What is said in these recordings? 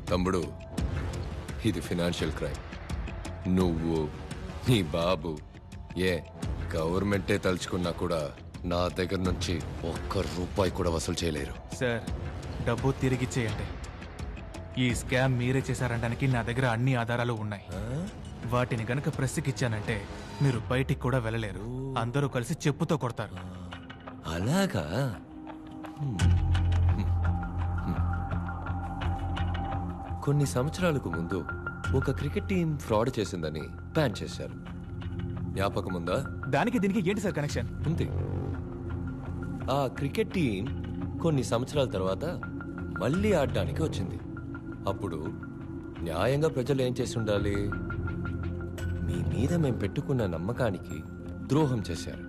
తమ్ముడు, ఇది financial crime. నువ్వు, నీ బాబు, గవర్నమెంటే తలుచుకున్నా కూడా నా దగ్గర నుంచి ఒక్క రూపాయి కూడా వసూలు చేయలేరు. సార్, డబ్బు తిరిగిచ్చేయండి. ఈ స్కామ్ మీరే చేశారనడానికి నా దగ్గర అన్ని ఆధారాలు ఉన్నాయి. వాటిని గనక ప్రెస్కిచ్చానంటే మీరు బయటికి కూడా వెళ్ళలేరు. అందరూ కలిసి చెప్పుతో కొడతారు. అలాగా? కొన్ని సంవత్సరాలకు ముందు ఒక క్రికెట్ టీం ఫ్రాడ్ చేసిందని బ్యాన్ చేశారు. జ్ఞాపకం ఉందా? దానికి దీనికి ఏంటి సార్ కనెక్షన్? ఉంది. ఆ క్రికెట్ టీం కొన్ని సంవత్సరాల తర్వాత మళ్ళీ ఆడడానికి వచ్చింది. అప్పుడు న్యాయంగా ప్రజలు ఏం చేసి ఉండాలి? మీ మీద మేము పెట్టుకున్న నమ్మకానికి ద్రోహం చేశారు,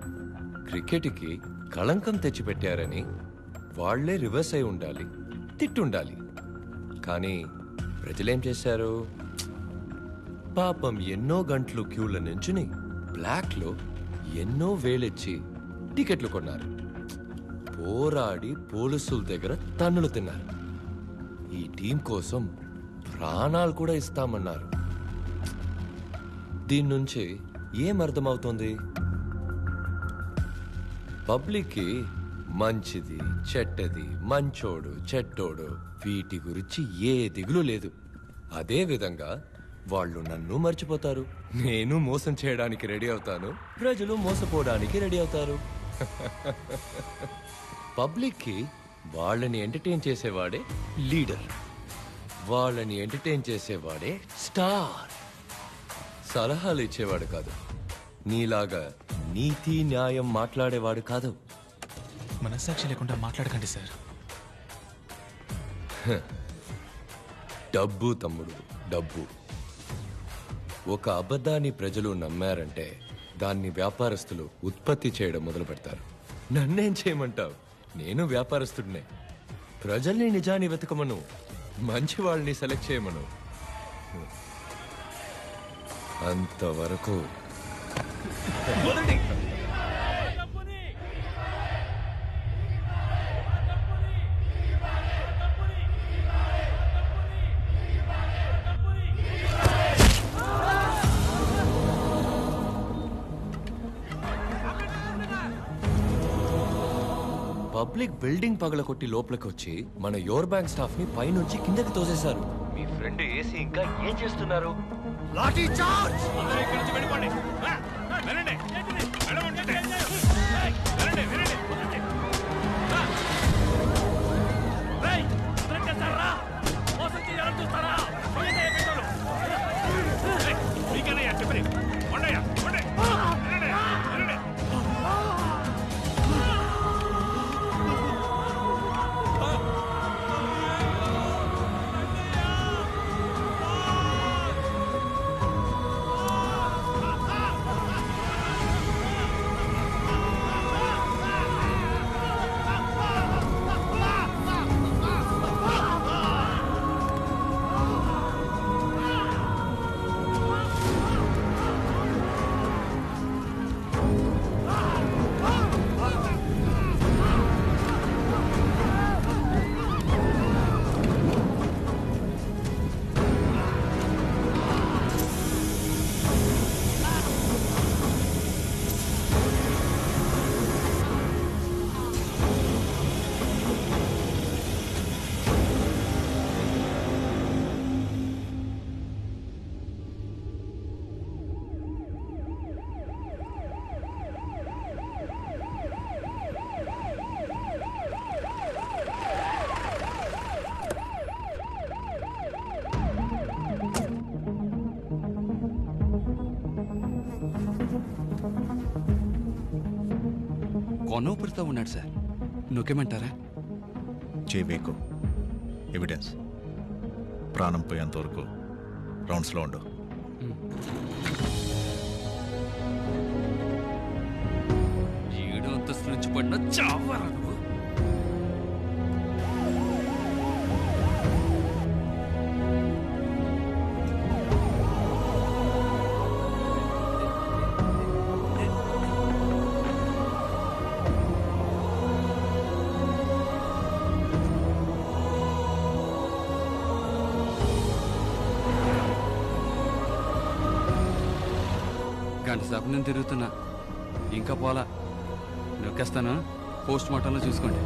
క్రికెట్కి కళంకం తెచ్చిపెట్టారని వాళ్లే రివర్స్ అయి ఉండాలి, తిట్టుండాలి. కానీ ప్రజలేం చేశారు? పాపం ఎన్నో గంటలు క్యూల నుంచుని బ్లాక్లో ఎన్నో వేలెచ్చి టికెట్లు కొన్నారు. పోరాడి పోలీసుల దగ్గర తన్నులు తిన్నారు. ఈ టీం కోసం ప్రాణాలు కూడా ఇస్తామన్నారు. దీని నుంచి ఏం అర్థమవుతుంది? పబ్లిక్కి మంచిది చెడ్డది, మంచోడు చెడ్డోడు, వీటి గురించి ఏ దిగులు లేదు. అదే విధంగా వాళ్ళు నన్ను మర్చిపోతారు, నేను మోసం చేయడానికి రెడీ అవుతాను, ప్రజలు మోసపోవడానికి రెడీ అవుతారు. పబ్లిక్కి వాళ్ళని ఎంటర్టైన్ చేసేవాడే లీడర్, వాళ్ళని ఎంటర్టైన్ చేసేవాడే స్టార్. సలహాలు ఇచ్చేవాడు కాదు, నీలాగా నీతి న్యాయం మాట్లాడేవాడు కాదు. మనస్సాక్షి లేకుండా మాట్లాడకండి సార్. డబ్బు తమ్ముడు, డబ్బు. ఒక అబద్ధాన్ని ప్రజలు నమ్మారంటే దాన్ని వ్యాపారస్తులు ఉత్పత్తి చేయడం మొదలు పెడతారు. నన్నేం చేయమంటావు? నేను వ్యాపారస్తుడినే. ప్రజల్ని నిజాన్ని వెతకమను, మంచి వాళ్ళని సెలెక్ట్ చేయమను. అంతవరకు పబ్లిక్ బిల్డింగ్ పగలకొట్టి లోపలికి వచ్చి మన యోర్ బ్యాంక్ స్టాఫ్ ని పైనుంచి కిందకి తోసేశారు. మీ ఫ్రెండ్ ఏసీ ఇంకా ఏం చేస్తున్నారు? లాఠీ చార్జ్! కొనూపిరితో ఉన్నాడు సార్. నొక్కేమంటారా? చేయవేకు. ఎవిడెన్స్ ప్రాణం పోయేంత వరకు రౌండ్స్లో ఉండు. ఏడు అంతస్తు నుంచి పడిన చావరా నువ్వు. గంట సేపు నేను తిరుగుతున్నా ఇంకా పోలా. నొక్కేస్తాను, పోస్ట్ మార్టంలో చూసుకోండి.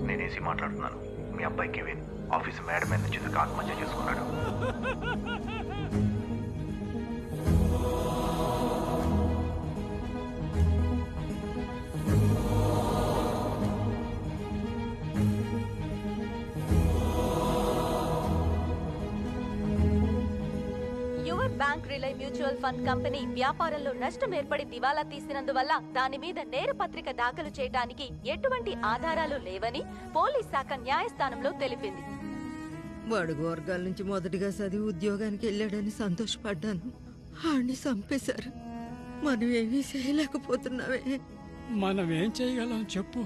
నేను ఏసీ మాట్లాడుతున్నాను. మీ అబ్బాయి కెవిన్ ఆఫీస్ మేడ మీద నుంచి ఆత్మహత్య చేసుకున్నాడు. Your bank rely mutual fund company వ్యాపారంలో నష్టం ఏర్పడి దివాలా తీసినందువల్ల దాని మీద నేరపత్రిక దాఖలు చేయడానికి ఎటువంటి ఆధారాలు లేవని పోలీస్ శాఖ న్యాయస్థానంలో తెలిపింది. బడుగు వర్గాల నుంచి మొదటిగా చదివి ఉద్యోగానికి వెళ్ళాడని సంతోషపడ్డాను. ఆడిని చంపేశారు. మనం ఏమీ చేయలేకపోతున్నావే. మనం ఏం చేయగలం చెప్పు?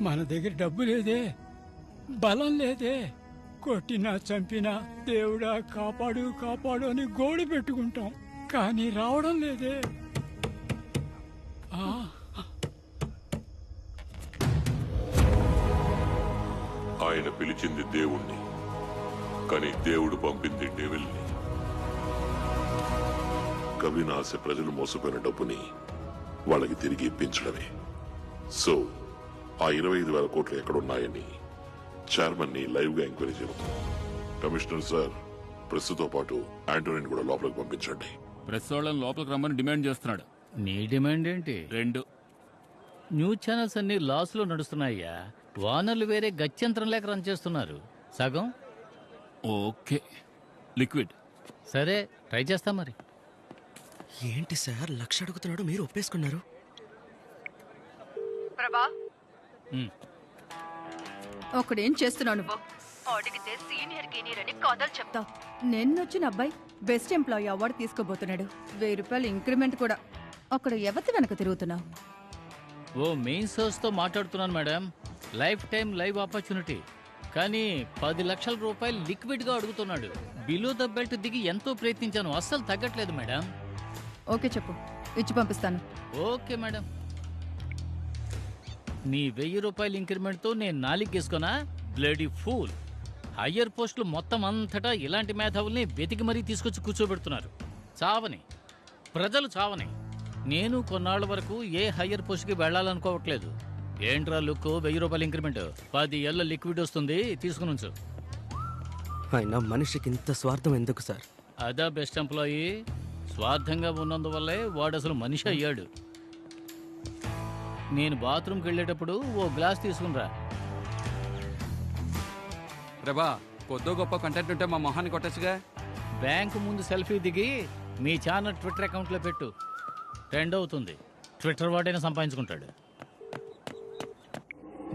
మన దగ్గర డబ్బు లేదే, బలం లేదే. కొట్టినా చంపినా దేవుడా కాపాడు కాపాడు అని గోడు పెట్టుకుంటాం, కానీ రావడం లేదే. ఆ, ఆయన పిలిచింది దేవుణ్ణి, కానీ దేవుడు పంపింది డెవిల్ని. కవినాశ ప్రజలు మోసపోయిన డబ్బుని వాళ్ళకి తిరిగి ఇప్పించడమే. సో ఆ 25,000 కోట్లు ఎక్కడున్నాయని చైర్మన్ ని లైవ్ గా ఎంక్వైరీ చేయబోతున్నాం. కమిషనర్ సార్, ప్రెస్ తో పాటు ఆంటోనీని కూడా లోపలికి పంపించండి. ప్రెస్ వాళ్ళని లోపలికి రమ్మని డిమాండ్ చేస్తున్నాడు. నీ డిమాండ్ ఏంటి? 2 న్యూస్ ఛానల్స్ అన్ని లాస్ లో నడుస్తున్నాయ్యా. వానర్లు వేరే గత్యంతరం లేక రన్ చేస్తున్నారు. సగం ఓకే, లిక్విడ్. సరే, ట్రై చేస్తా మరి. ఏంటి సార్ 1,00,000 అడుగుతున్నాడు, మీరు ఒప్పేసుకున్నారు? ప్రభా, ఒకడేం చేస్తున్నావు నువ్వు? అడిగితే సీనియర్ గీనియర్ అని కథలు చెప్తావు. నిన్నొచ్చిన అబ్బాయి బెస్ట్ ఎంప్లాయీ అవార్డు తీసుకోబోతున్నాడు. 1000 రూపాయలు ఇంక్రిమెంట్ కూడా. అక్కడ ఎవరి వెనక తిరుగుతున్నావు? ఓ మెయిన్ సోర్స్ తో మాట్లాడుతున్నాను madam. Life time live opportunity, కానీ 10 లక్షల రూపాయలు లిక్విడ్ గా అడుగుతున్నాడు. బిలో ద బెల్ట్ దిగి ఎంతో ప్రయత్నించాను, అస్సలు తగ్గట్లేదు మేడం. ఓకే చెప్పు, ఇచ్చి పంపిస్తాను. Okay madam. నీ 1000 రూపాయల ఇంక్రిమెంట్ తో నేను 4 గేసుకున్నా. Bloody fool. హయ్యర్ పోస్టులు మొత్తం అంతటా ఇలాంటి మేధావుల్ని వెతికి మరీ తీసుకొచ్చి కూర్చోబెడుతున్నారు. చావని ప్రజలు చావని. నేను కొన్నాళ్ళ వరకు ఏ హయ్యర్ పోస్ట్కి వెళ్ళాలనుకోవట్లేదు. ఏంట్రా లుక్, 1000 రూపాయల ఇంక్రిమెంట్, 10 ఏళ్ళ లిక్విడ్ వస్తుంది, తీసుకుని ఉంచు. అయినా మనిషికి ఇంత స్వార్థం ఎందుకు సార్? అదా బెస్ట్ ఎంప్లాయీ. స్వార్థంగా ఉన్నందువల్లే వాడు అసలు మనిషి అయ్యాడు. నేను బాత్రూమ్కి వెళ్ళేటప్పుడు ఓ గ్లాస్ తీసుకునిరా. ప్రభా, కొద్దో గొప్ప కంటెంట్ ఉంటే మా మొహాన్ని కొట్టచ్చుగా. బ్యాంకు ముందు సెల్ఫీ దిగి మీ ఛానల్ ట్విట్టర్ అకౌంట్లో పెట్టు. ట్రెండ్ అవుతుంది. ట్విట్టర్ వాడైనా సంపాదించుకుంటాడు.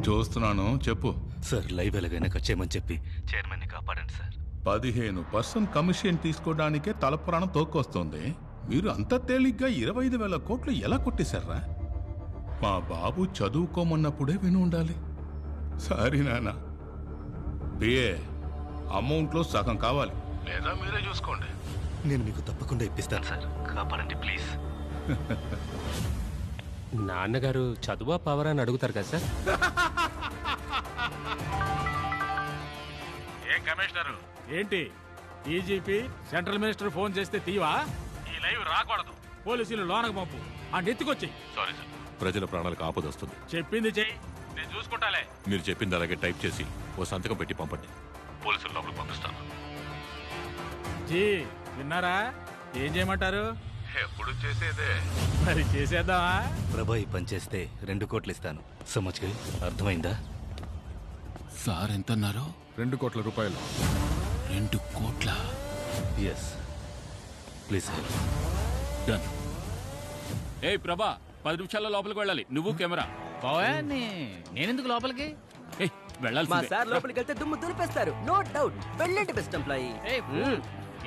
చూస్తున్నాను, చెప్పు. సార్ లైవ్ ఎలాగైనా కట్ చేయమని చెప్పి చైర్మన్ ని కాపాడండి సార్. 15% కమిషన్ తీసుకోవడానికే తలపురాణం తోక్కొస్తుంది. మీరు అంత తేలిగ్గా 25,000 కోట్లు ఎలా కొట్టేశారా? మా బాబు చదువుకోమన్నప్పుడే విని ఉండాలి. సారీ నాన్న. పిఏ, అమౌంట్లో సగం కావాలి, లేదా మీరే చూసుకోండి. నేను మీకు తప్పకుండా ఇప్పిస్తాను సార్, కాపాడండి ప్లీజ్. నాన్నగారు చదువా పవర్ అని అడుగుతారు కదా సార్. ఏం కమిషనరు ఏంటి? డీజీపీ సెంట్రల్ మినిస్టర్ ఫోన్ చేస్తే తీవా? ఈ లైవ్ రాకూడదు. పోలీసులు లోనకు పంపు. ఆ నెత్తికొచ్చి. సారీ సార్, ప్రజల ప్రాణాలకు ఆపదొస్తుంది. చెప్పింది చెయ్యి, నేను చూసుకుంటాలే. మీరు చెప్పింది అలాగే టైప్ చేసి ఓ సంతకం పెట్టి పంపండి. పోలీసుల లోపలికి పంపిస్తాను. జీ విన్నారా? ఏం చేయమంటారు? ఎప్పుడు చేసేదే. మరి చేసేద్దామా? ప్రభా ఈ పని చేస్తే 2 కోట్లు ఇస్తాను. సమజ్కి అర్థమైందా? సార్ ఎంత అన్నారు? 2 కోట్ల రూపాయలు. 2 కోట్ల? Yes please help. డన్. ఏ ప్రభా, 10 నిమిషాల్లో లోపలికి వెళ్ళాలి. నువ్వు కెమెరా. నేనెందుకు లోపలికి? వెళ్ళాలి. మా సార్ లోపలికి వెళ్తే దుమ్ము దులిపేస్తారు. No doubt. వెళ్ళండి బెస్ట్ ఎంప్లాయీ.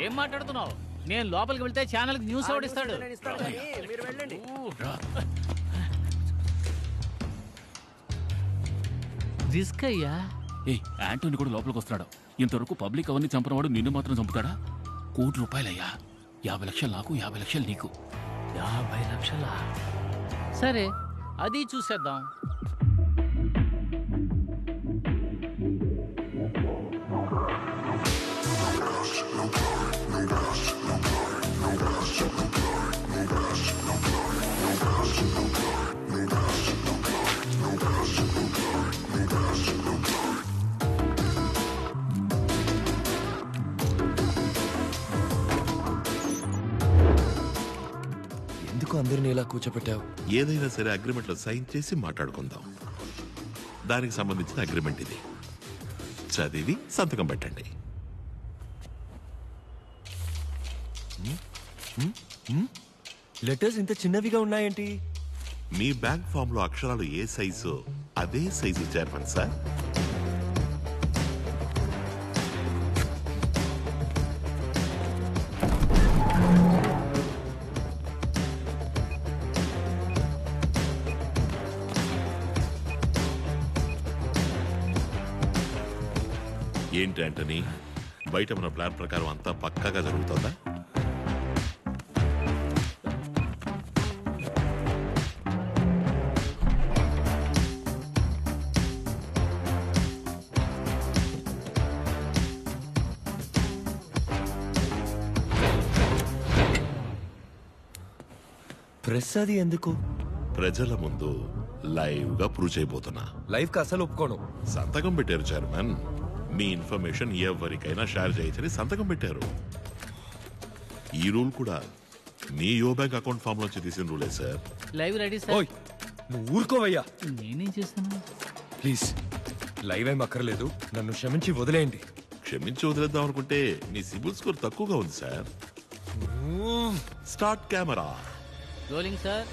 ఏం మాట్లాడుతున్నావు? నేను లోపలికి వెళ్తే ఛానల్కి న్యూస్ ఓడిస్తాడు. మీరు వెళ్ళండి. రిస్క్ అయ్యా. ఏ యాంటోని కూడా లోపలికి వస్తున్నాడు. ఇంతవరకు పబ్లిక్ అవన్నీ చంపినవాడు నిన్ను మాత్రం చంపుతాడా? రూపాయలయ్యా. 50 లక్షలు నాకు, 50 లక్షలు నీకు. 50 లక్షలా? సరే, అది చూసేద్దాం. ఎందుకు అందరినీ ఇలా కూర్చోపెట్టావు? ఏదైనా సరే అగ్రిమెంట్లో సైన్ చేసి మాట్లాడుకుందాం. దానికి సంబంధించిన అగ్రిమెంట్ ఇది. చదివి సంతకం పెట్టండి. లెటర్స్ ఇంత చిన్నవిగా ఉన్నాయేంటి? మీ బ్యాంక్ ఫామ్ లో అక్షరాలు ఏ సైజు అదే సైజు చైర్మన్ సార్. ఏంటి ఆంటనీ, బయట మన ప్లాన్ ప్రకారం అంతా పక్కాగా జరుగుతుందా? ప్రెస్ అది ఎందుకు? ప్రజల ముందు లైవ్ గా ప్రూవ్ చేయబోతున్నా. లైవ్ కి అసలు ఒప్పుకోను. సంతకం పెట్టారు చైర్మన్. మీ ఇన్ఫర్మేషన్ ఎవరికైనా షేర్ చేయొచ్చని సంతకం పెట్టారు. ఈ రూల్ కూడా మీ యో బ్యాంక్ అకౌంట్ ఫామ్ నుంచి తీసిన రూలే సార్. Live ready sir. ఓయ్, నువ్వు ఊరుకోవయ్యా. నేనేం చేస్తాను? ప్లీజ్, లైవ్ ఏం అక్కర్లేదు. నన్ను క్షమించి వదిలేయండి. క్షమించి వదిలేద్దాం అనుకుంటే మీ సిబిల్ స్కోర్ తక్కువగా ఉంది sir. Start camera. Rolling sir.